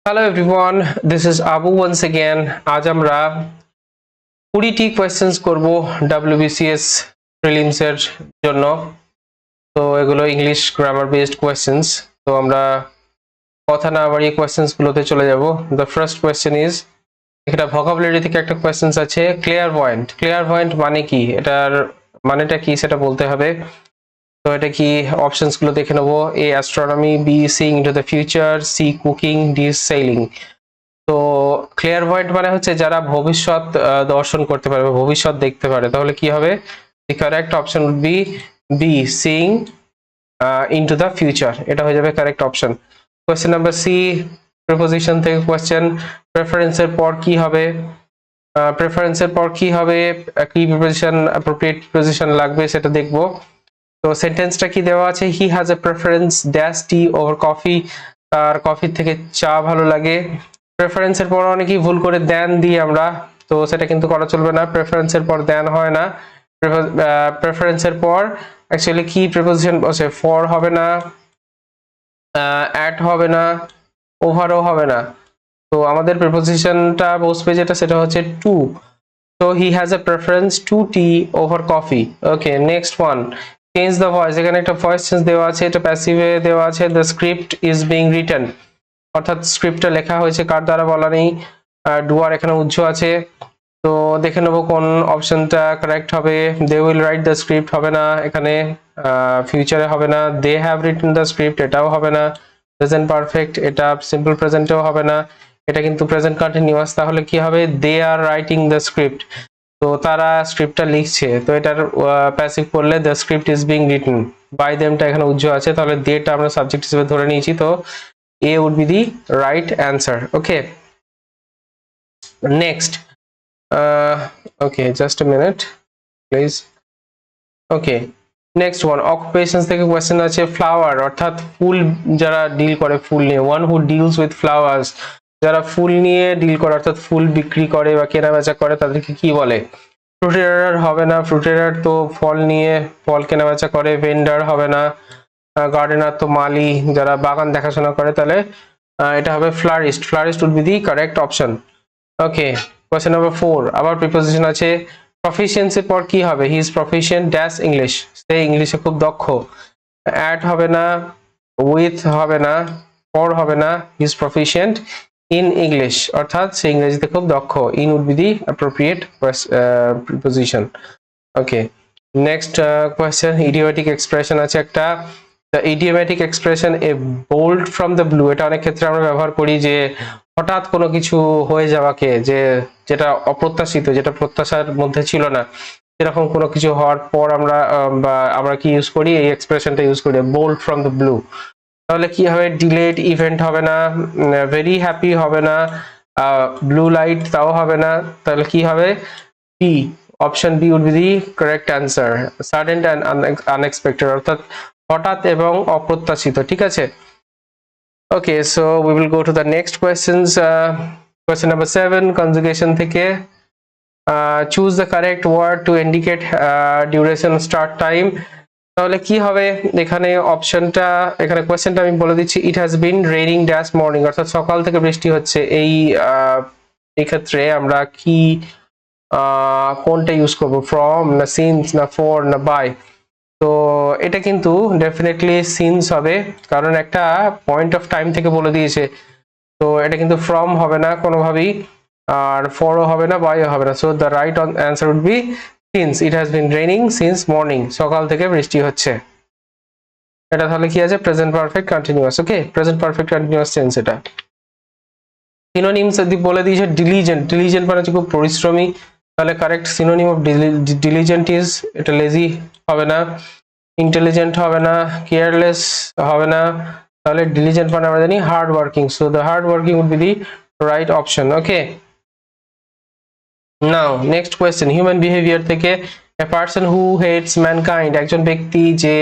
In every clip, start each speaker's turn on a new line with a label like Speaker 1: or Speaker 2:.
Speaker 1: Hello everyone, this is Abu once again. আজ আমরা 20টি questions করব WBCS প্রিলিমস এর জন্য। তো এগুলো ইংলিশ গ্রামার বেসড কোয়েশ্চেন্স। তো আমরা কথা না বাড়িয়ে কোয়েশ্চেন্স গুলোতে চলে যাব। দ্য ফার্স্ট কোয়েশ্চেন ইজ, এটা ভোকাবুলারি থেকে একটা কোয়েশ্চেন্স আছে, ক্লিয়ারভয়েন্ট। ক্লিয়ারভয়েন্ট মানে কি, এটার মানেটা কি সেটা বলতে হবে। তো এটা কি, অপশনস গুলো দেখে নেব। A astronomy, B seeing into the future, C cooking, D sailing. তো ক্লিয়ারভয়েন্ট মানে হচ্ছে যারা ভবিষ্যৎ দর্শন করতে পারে, ভবিষ্যৎ দেখতে পারে। তাহলে কি হবে? The correct option would be B, seeing into the future. এটা হয়ে যাবে correct option. Question number C, preposition থেকে কোয়েশ্চেন। প্রেফারেন্সের পর কি হবে? প্রেফারেন্সের পর কি হবে, কি প্রিপোজিশন, অ্যাপ্রোপ্রিয়েট প্রিপোজিশন লাগবে সেটা দেখবো। তো সেন্টেন্সটা কি দেওয়া আছে? He has a preference dash T over coffee. তার কফির থেকে চা ভালো লাগে। প্রেফারেন্সের পর অনেকেই ভুল করে দেন দিই আমরা, তো সেটা কিন্তু করা চলবে না। প্রেফারেন্সের পর দেন হয় না। প্রেফারেন্সের পর অ্যাকচুয়ালি কি প্রিপোজিশন বসে? ফর হবে না, অ্যাট হবে না, ওভারও হবে না। তো আমাদের প্রিপোজিশনটা বসবে যেটা, সেটা হচ্ছে two. So he has a preference to tea over coffee. Okay, next one. Change the voice. এখানে একটা ভয়েস চেঞ্জ দেওয়া আছে, এটা প্যাসিভে দেওয়া আছে। The script is being written. অর্থাৎ স্ক্রিপ্টটা লেখা হয়েছে, কার দ্বারা বলা নেই। ডুয়ার এখানে উজ্জ আছে। তো দেখে নেবো কোন অপশনটা কারেক্ট হবে। They will write the script হবে না এখানে, ফিউচারে হবে না। They have written the script, এটাও হবে না। প্রেজেন্ট পারফেক্ট, এটা সিম্পল প্রেজেন্টেও হবে না। এটা কিন্তু প্রেজেন্ট কন্টিনিউয়াস, তাহলে কি হবে? They are writing the script. তো তারা স্ক্রিপ্টটা লিখছে, তো এটার প্যাসিভ করলে the script is being written. By দেমটা এখানে উজ্জ আছে, তাহলে দেটা আমরা সাবজেক্ট হিসেবে ধরে নিয়েছি। তো A would be the right answer. Okay, next. Okay, just a minute please. Okay, next one, occupations থেকে কোয়েশ্চেন আছে। ফ্লাওয়ার অর্থাৎ ফুল, যারা ডিল করে ফুল নিয়ে। One who deals with flowers, যারা ফুল নিয়ে ডিল করে অর্থাৎ ফুল বিক্রি করে বা কেনা বেচা করে, তাদেরকে কি বলে? ফ্রুটেরার হবে না, ফ্রুটেরার তো ফল নিয়ে ফল কেনা বেচা করে। ভেন্ডার হবে না। গার্ডেনার তো মালি, যারা বাগান দেখাশোনা করে। তাহলে এটা হবে florist. Florist would be the correct option. Okay, question number 4, আবার প্রিপোজিশন আছে। প্রফিসিয়েন্সির পর কি হবে? He is proficient dash English, সে ইংলিশে খুব দক্ষ। অ্যাট হবে না, উইথ হবে না, ফর হবে না। He is proficient in English, অর্থাৎ সে ইংরেজিতে খুব দক্ষ। In would be the appropriate preposition. Okay, next question, idiomatic expression আছে একটা। The idiomatic expression a bolt from the blue, এটা অনেক ক্ষেত্রে আমরা ব্যবহার করি যে হঠাৎ কোনো কিছু হয়ে যাওয়াকে, যে যেটা অপ্রত্যাশিত, যেটা প্রত্যাশার মধ্যে ছিল না, এরকম কোনো কিছু হওয়ার পর আমরা বা আমরা কি ইউজ করি? এই এক্সপ্রেশনটা ইউজ করি, বোল্ড ফ্রম দ্য ব্লু। তাহলে কি হবে? ডিলেড ইভেন্ট হবে না, ভেরি হ্যাপি হবে না, ব্লু লাইট তাও হবে না। তাহলে কি হবে? B, option B would be the correct answer. Sudden and unexpected, অর্থাৎ হঠাৎ এবং অপ্রত্যাশিত। ঠিক আছে। Okay, so we will go to the next questions. Question number 7, conjugation থেকে choose the correct word to indicate duration start time. তাহলে কি হবে এখানে? অপশনটা, এখানে কোয়েশ্চেনটা আমি বলে দিচ্ছি। ইট has been raining dash morning, অর্থাৎ সকাল থেকে বৃষ্টি হচ্ছে। এই ক্ষেত্রে আমরা কি কোনটা ইউজ করব? ফ্রম না সিন্স না ফর না বাই? তো এটা কিন্তু ডেফিনেটলি সিন্স হবে, কারণ একটা পয়েন্ট অফ টাইম থেকে বলে দিয়েছে। তো এটা কিন্তু ফ্রম হবে না কোনোভাবেই, আর ফরও হবে না, বাইও হবে না। So the right answer would be since. It has been raining since morning, সকাল থেকে বৃষ্টি হচ্ছে। এটা তাহলে কি আছে? Present perfect continuous. Okay, present perfect continuous tense. এটা সিনোনিমস যদি বলে দিয়েছে, ডিলিজেন্ট। ডিলিজেন্ট মানে হচ্ছে খুব পরিশ্রমী, তাহলে correct synonym of diligent is, এটা লেজি হবে না, ইন্টেলিজেন্ট হবে না, কেয়ারলেস হবে না। তাহলে ডিলিজেন্ট মানে আমরা জানি hard working. So the hard working would be the right option. Okay, now next question, human behaviour থেকে। A person who hates mankind, একজন ব্যক্তি যে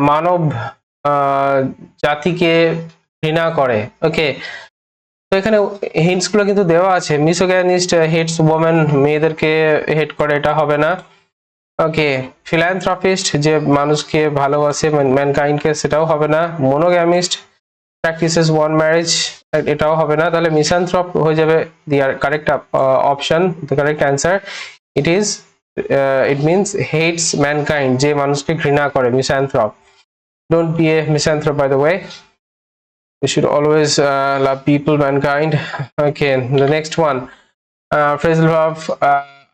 Speaker 1: মানব জাতিকে ঘৃণা করে। ওকে, তো এখানে হিন্টস গুলো কিন্তু দেওয়া আছে। মিসোগ্যানিস্ট, হেটস ওমেন, মেয়েদেরকে হেট করে, এটা হবে না। ওকে, ফিলান্থ্রপিস্ট, যে মানুষকে ভালোবাসে, ম্যানকাইন্ডকে, সেটাও হবে না। মোনোগ্যামিস্ট, প্র্যাকটিসেস ওয়ান ম্যারেজ, এটাও হবে না, তাহলে মিসান্থ্রপ হয়ে যাবে the correct option, the correct answer. It is it means hates mankind, যে মানুষকে ঘৃণা করে, misanthrope. Don't be a misanthrope by the way, we should always love people, mankind. Okay, the next one, phrasal verb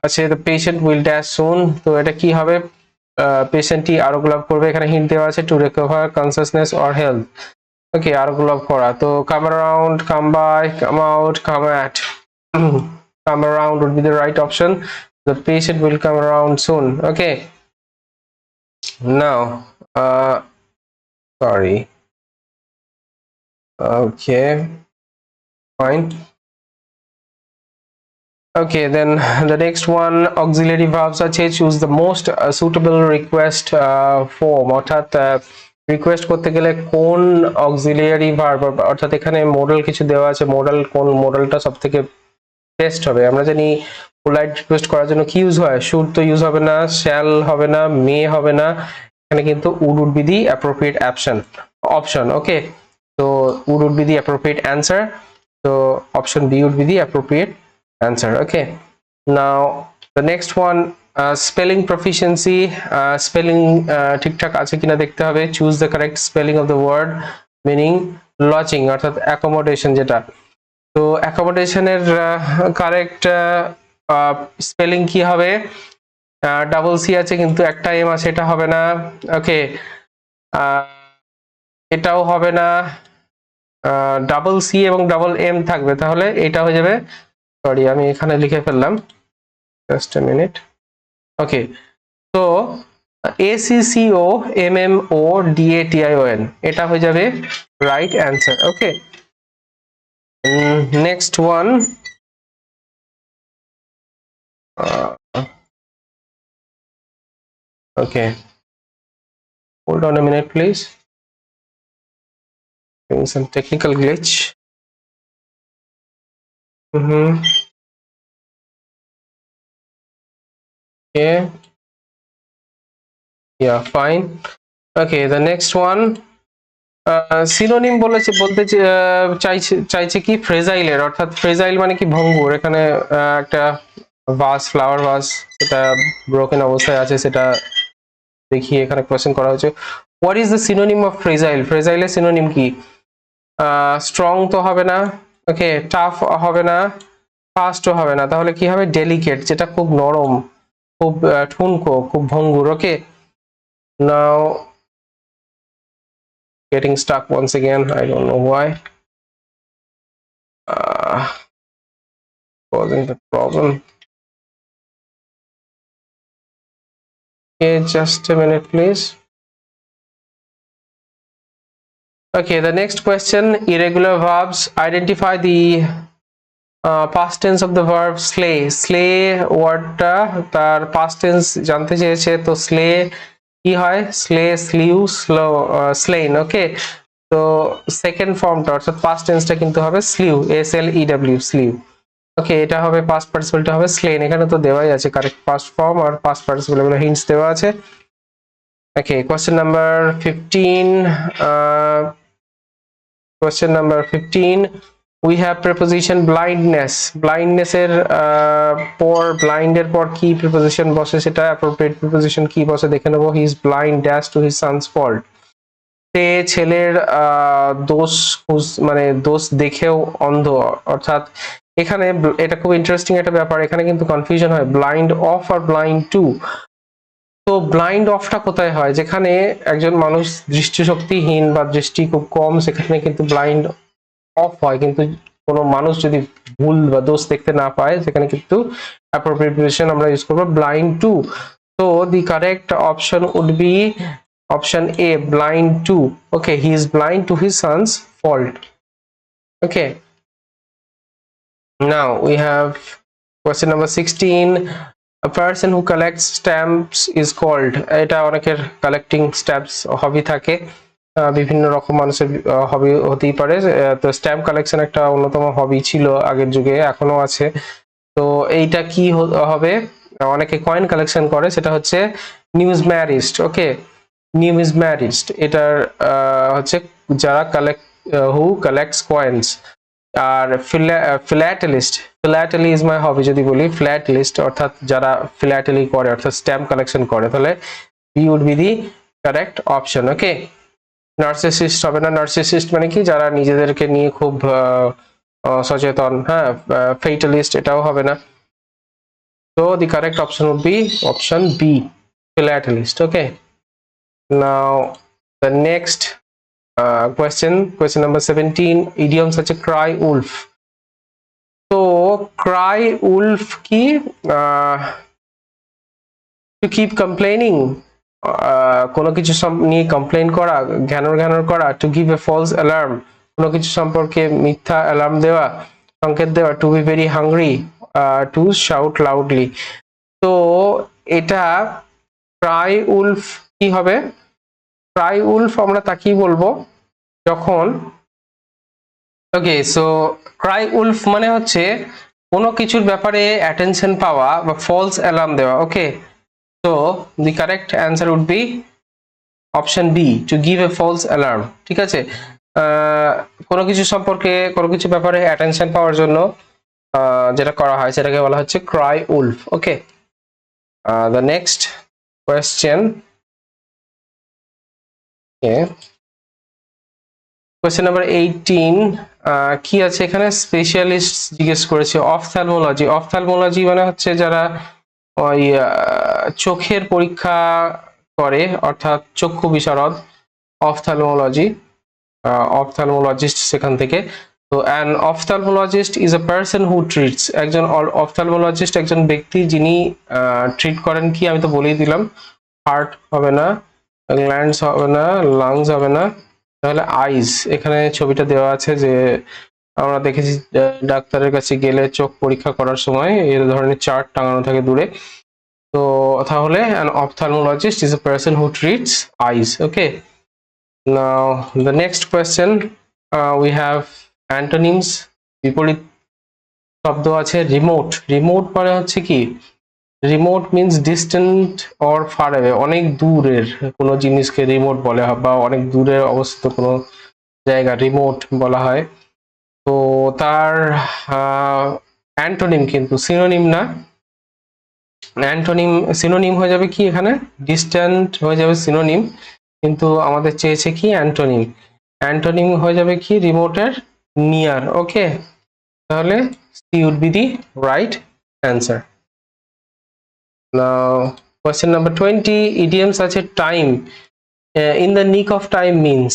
Speaker 1: আছে the patient will dash soon, তো এটা কি হবে? পেশেন্টটি আরোগ্য লাভ করবে, এখানে হিন্ট দেওয়া আছে to recover consciousness or health. Okay, আরোগ্য লাভ করা, তো come around, come by, come out, come at. Come around would be the right option. The patient will come around soon. Okay, now sorry, okay, fine. Okay, then the next one, auxiliary verbs আছে, choose the most suitable request form, অর্থাৎ request করতে গেলে কোন auxiliary verb, অর্থাৎ এখানে model কিছু দেওয়া আছে, মডেল কোন মডেলটা সবথেকে বেস্ট হবে। আমরা জানি পোলাইট রিকোয়েস্ট করার জন্য কি ইউজ হয়, শুড তো ইউজ হবে না, শ্যাল হবে না, মে হবে না, এখানে কিন্তু would be the appropriate option. Okay, তো would be the appropriate answer, so option B would be the appropriate answer. Okay, now the next one, spelling proficiency, spelling ঠিকঠাক আছে কিনা দেখতে হবে, choose the correct spelling of the word meaning lodging অর্থাৎ accommodation যেটা, তো অ্যাকোমোডেশনের correct spelling কি হবে? ডাবল সি আছে কিন্তু একটা এম আছে, এটা হবে না। ওকে, এটাও হবে না, ডাবল সি এবং ডাবল এম থাকবে, তাহলে এটা হয়ে যাবে, সরি আমি এখানে লিখে ফেললাম, জাস্ট এ মিনিট। ওকে, তো ACCO MMO DATION এটা হয়ে যাবে right answer. Okay, next one, okay, hold on a minute please, doing some technical glitch. Okay, yeah, fine. Okay, the next one, synonym বলতে চাইছে কি ফ্রেজাইলের, অর্থাৎ ফ্রেজাইল মানে কি ভঙ্গুর, এখানে একটা ভাস, ফ্লাওয়ার ভাস, সেটা ব্রোকেন অবস্থায় আছে, সেটা দেখিয়ে এখানে কোশ্চেন করা হয়েছে। What is the synonym of fragile? ফ্রেজাইলের সিনোনিম কি? স্ট্রং তো হবে না, ওকে, টাফ হবে না, ফাস্টও হবে না, তাহলে কি হবে? ডেলিকেট, যেটা খুব নরম, খুব ঠুনকো, খুব ভঙ্গুর। ওকে, নাও getting stuck once again, I don't know why, causing the problem. Okay, just a minute please. Okay, the next question, irregular verbs, identify the past tense of the verb slay. Slay wordটা তার past tense জানতে চেয়েছে, তো slay কি হয়? slay, slew, slain। ওকে, তো second ফর্মটা অর্থাৎ past tenseটা কিন্তু হবে slew, SLEW, slew। ওকে, এটা হবে past participle, হবে slain, এখানে তো দেওয়াই আছে কারেক্ট past form আর past participle, এগুলো hints দেওয়া আছে। Okay, question number 15, question number 15, we have preposition blindness. blindness এর পর, blind এর পর কি preposition বসে, সেটা appropriate preposition কি বসে দেখে নেব। he is blind dash to his son's fault, সে ছেলের দোষ, মানে দোষ দেখেও অন্ধ, অর্থাৎ এখানে এটা খুব ইন্টারেস্টিং একটা ব্যাপার, এখানে কিন্তু কনফিউশন হয় ব্লাইন্ড অফ আর ব্লাইন্ড টু। তো ব্লাইন্ড অফটা কোথায় হয়? যেখানে একজন মানুষ দৃষ্টিশক্তিহীন বা দৃষ্টি খুব কম, সেখানে কিন্তু ব্লাইন্ড অফ হয়, কিন্তু কোনো মানুষ যদি ভুল বা দোষ দেখতে না পায়, সেখানে কিন্তু অ্যাপ্রোপ্রিয়েট প্রিপোজিশন আমরা ইউজ করব ব্লাইন্ড টু। তো the correct option would be option A, blind to. Okay, he is blind to his son's fault. Okay, now we have question number 16, a person who collects stamps is called, এটা অনেকের collecting stamps হবি থাকে, বিভিন্ন রকম মানুষের হবি হতেই পারে, তো stamp collection একটা অন্যতম হবি ছিল আগের যুগে, এখনো আছে। তো এইটা কি হবে? অনেকে কয়েন কালেকশন করে, সেটা হচ্ছে নিউজম্যারিস্ট। ওকে, নিউমিসম্যাটিস্ট, এটার হচ্ছে যারা হু কালেক্টস কয়েন্স, আর ফিলাটেলি ইজ মাই হবি যদি বলি, ফিলাটেলিস্ট অর্থাৎ যারা ফিলাটেলি করে অর্থাৎ স্ট্যাম্প কালেকশন করে, তাহলে B would be the correct option. Okay, narcissist হবে না। নার্সিসিস্ট মানে কি, যারা নিজেদেরকে নিয়ে খুব সচেতন, হ্যাঁ। ফেটালিস্ট এটাও হবে না। তো the correct option would be option B, philatelist. Okay, now the next question number 17, idioms আছে cry wolf। তো cry wolf কি, to keep complaining, কোনো কিছু নিয়ে কমপ্লেইন করা, ঘ্যানর করা, to give a false alarm, কোনো কিছু সম্পর্কে মিথ্যা অ্যালার্ম দেওয়া, সংকেত দেওয়া, to be very hungry, to shout loudly। তো এটা cry wolf কি হবে? cry wolf আমরা তাকেই বলবো যখন, ওকে, সো ক্রাই উলফ মানে হচ্ছে কোনো কিছুর ব্যাপারে অ্যাটেনশন পাওয়া বা ফলস অ্যালার্ম দেওয়া। Okay, so the correct answer would be option B, to give a false alarm. ঠিক আছে, কোনো কিছু সম্পর্কে কোনো কিছু ব্যাপারে অ্যাটেনশন পাওয়ার জন্য যেটা করা হয় সেটাকে বলা হচ্ছে Cry Wolf. Okay, the next question, question number 18, কি আছে এখানে? স্পেশালিস্ট জিজ্ঞেস করেছে। অফথ্যালমোলজি, অফথ্যালমোলজি মানে হচ্ছে যারা ওই চোখের পরীক্ষা করে অর্থাৎ চক্ষু বিশারদ, অফথ্যালমোলজি, অফথ্যালমোলজিস্ট সেখান থেকে। তো an ophthalmologist is a person who treats, একজন অফথ্যালমোলজিস্ট একজন ব্যক্তি যিনি ট্রিট করেন কি, আমি তো বলেই দিলাম, হার্ট হবে না, গ্ল্যান্ডস হবে না, লাংস হবে না, তাহলে আইস। এখানে ছবিটা দেওয়া আছে যে আমরা দেখেছি ডাক্তারের কাছে গেলে চোখ পরীক্ষা করার সময় এই ধরনের চার্ট টাঙানো থাকে দূরে। তো তাহলে an ophthalmologist is a person who treats eyes. Okay, now the next question, we have antonyms, বিপরীত শব্দ আছে। রিমোট, রিমোট মানে হচ্ছে কি, remote means distant or far away, অনেক দূরের কোনো জিনিসকে রিমোট বলে বা অনেক দূরে অবস্থিত কোনো জায়গা রিমোট বলা হয়। তো তার অ্যান্টোনিম কিন্তু সিনোনিম না, অ্যান্টোনিম সিনোনিম হয়ে যাবে কি, এখানে ডিস্ট্যান্ট হয়ে যাবে সিনোনিম, কিন্তু আমাদের চেয়েছে কি অ্যান্টোনিম, অ্যান্টোনিম হয়ে যাবে কি রিমোটের নিয়ার। ওকে, তাহলে C would be the right answer. Now question number 20, idioms আছে time. In the nick of time means,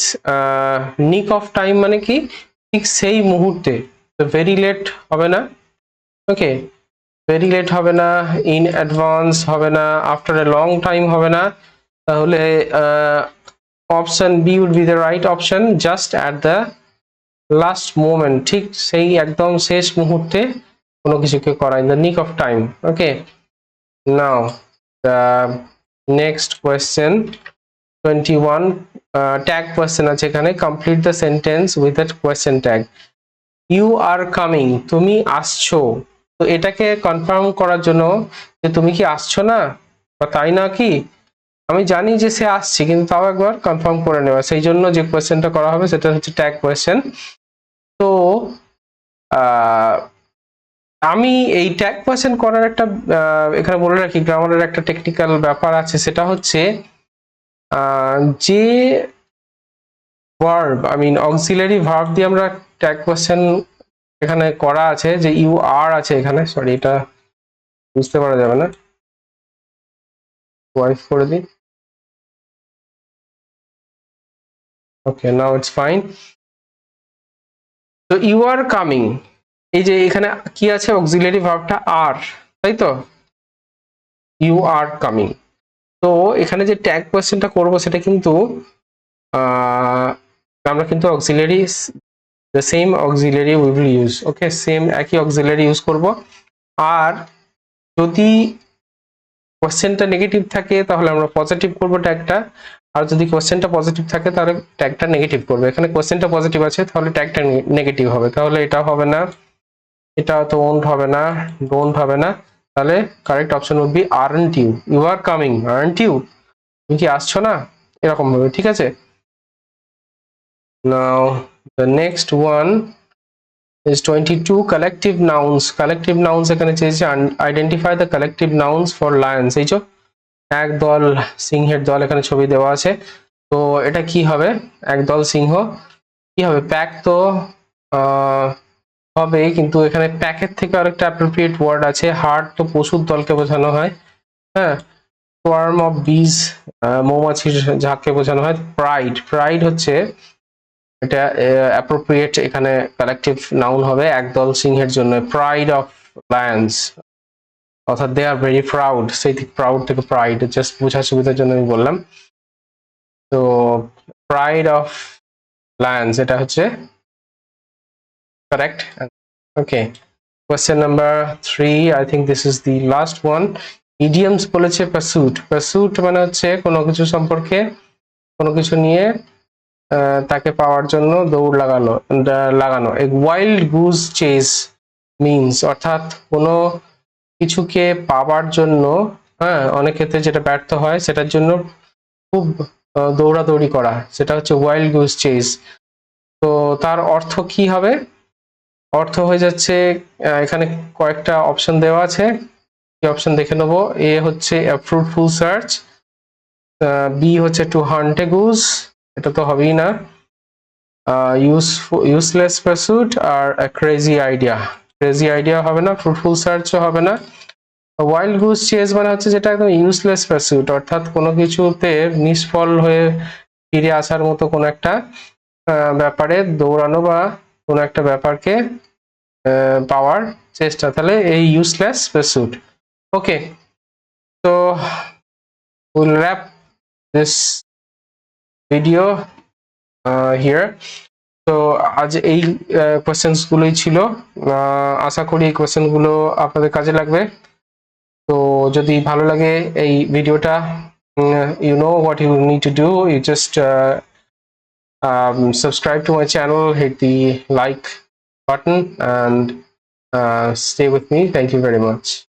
Speaker 1: nick of time মানে কি, ঠিক সেই মুহূর্তে। ভেরি লেট হবে না, ওকে, ভেরি লেট হবে না, ইন অ্যাডভান্স হবে না, আফটার এ লং টাইম হবে না, তাহলে option B would be the right option, just at the last moment, ঠিক সেই একদম শেষ মুহূর্তে কোনো কিছুকে করা, in the nick of time. Okay, now the next question 21, tag question আছে এখানে, complete the sentence with that question tag. You are coming, তুমি আসছো। তো এটাকে কনফার্ম করার জন্য যে তুমি কি আসছো না বা তাই না কি, আমি জানি যে সে আসছে কিন্তু তাও একবার কনফার্ম করে নেওয়া, সেই জন্য যে কোয়েশ্চেনটা করা হবে সেটা হচ্ছে ট্যাগ কোয়েশ্চেন। তো আমি এই ট্যাগ কোয়েশ্চেন করার একটা এখানে বলে রাখি, গ্রামারের একটা টেকনিক্যাল ব্যাপার আছে, সেটা হচ্ছে যে verb, I mean auxiliary verb দিয়ে আমরা ট্যাগ কোয়েশ্চেন এখানে করা আছে, যে ইউ আর আছে এখানে, সরি এটা বুঝতে পারা যাবে না, ওয়াইফ করে দিই। ওকে, নাও ইটস ফাইন। তো ইউ আর কামিং, এই যে এখানে কি আছে, অক্সিলারি ভার্বটা আর, তাই তো, ইউ আর কামিং। তো এখানে যে ট্যাগ কোয়েশ্চেনটা করব সেটা কিন্তু আমরা কিন্তু auxiliary, the same auxiliary we will use, okay, same একই অক্সিলারি ইউজ করব। আর যদি কোশ্চেনটা নেগেটিভ থাকে তাহলে আমরা পজিটিভ করব ট্যাগটা, আর যদি কোশ্চেনটা পজিটিভ থাকে তাহলে ট্যাগটা নেগেটিভ করবে। এখানে কোশ্চেনটা পজিটিভ আছে তাহলে ট্যাগটা নেগেটিভ হবে, তাহলে এটা হবে না, এটা তো ওন্ট হবে না, ডোন্ট হবে না, তাহলে correct option would be aren't you, you are coming, aren't you, তুমি কি আসছো না, এরকম ভাবে। ঠিক আছে, now the next one, is 22 collective nouns এখানে চেয়েছে identify the collective nouns for lions. এই যে এক দল সিংহের দল এখানে ছবি দেওয়া আছে, তো এটা কি হবে? একদল সিংহ কি হবে? প্যাক তো হবে, কিন্তু এখানে প্যাকের থেকে আরেকটা অ্যাপ্রোপ্রিয়েট ওয়ার্ড আছে, হার্ট তো পশুর দলকে বোঝানো হয়, হ্যাঁ। সোয়ার্ম অফ বিজ মৌমাছির ঝাঁককে বোঝানো হয়। প্রাইড হচ্ছে এটা অ্যাপ্রোপ্রিয়েট এখানে কালেকটিভ নাউন হবে একদল সিংহের জন্য, প্রাইড অফ লায়ন্স, অর্থাৎ দে আর ভেরি প্রাউড, সেই প্রাউড থেকে প্রাইড, জাস্ট বোঝার সুবিধার জন্য আমি বললাম। তো প্রাইড অফ লায়ন্স এটা হচ্ছে correct. Okay, question number 3, I think this is the last one. Idioms বলেছে পারস্যুট মানে হচ্ছে কোনো কিছু সম্পর্কে, কোনো কিছু নিয়ে তাকে পাওয়ার জন্য দৌড় লাগানো। A wild goose chase means, অর্থাৎ কোনো কিছুকে পাওয়ার জন্য, হ্যাঁ, অনেক ক্ষেত্রে যেটা ব্যর্থ হয় সেটার জন্য খুব দৌড়াদৌড়ি করা, সেটা হচ্ছে ওয়াইল্ড গুজ চেজ। তো তার অর্থ কি হবে? অর্থ হয়ে যাচ্ছে, এখানে কয়েকটা অপশন দেওয়া আছে, কি অপশন দেখে নেবো। এ হচ্ছে ফ্রুটফুল সার্চ, বি হচ্ছে টু হান্ট এ গুজ, এটা তো হবেই না, ইউজলেস পারস্যুট, আর ক্রেজি আইডিয়া হবে না, ফ্রুটফুল সার্চও হবে না। ওয়াইল্ড গুজ চেজ মানে হচ্ছে যেটা একদম ইউজলেস পারস্যুট, অর্থাৎ কোনো কিছুতে নিষ্ফল হয়ে ফিরে আসার মতো কোনো একটা ব্যাপারে দৌড়ানো বা কোনো একটা ব্যাপারকে পাওয়ার চেষ্টা, তাহলে এই useless pursuit. Okay, so we'll wrap this video here. তো আজ এই কোয়েশ্চেন্স গুলোই ছিল, আশা করি এই কোয়েশ্চেন গুলো আপনাদের কাজে লাগবে। তো যদি ভালো লাগে এই ভিডিওটা, you know what you need to do, you just subscribe to my channel, hit the like button, and stay with me. Thank you very much.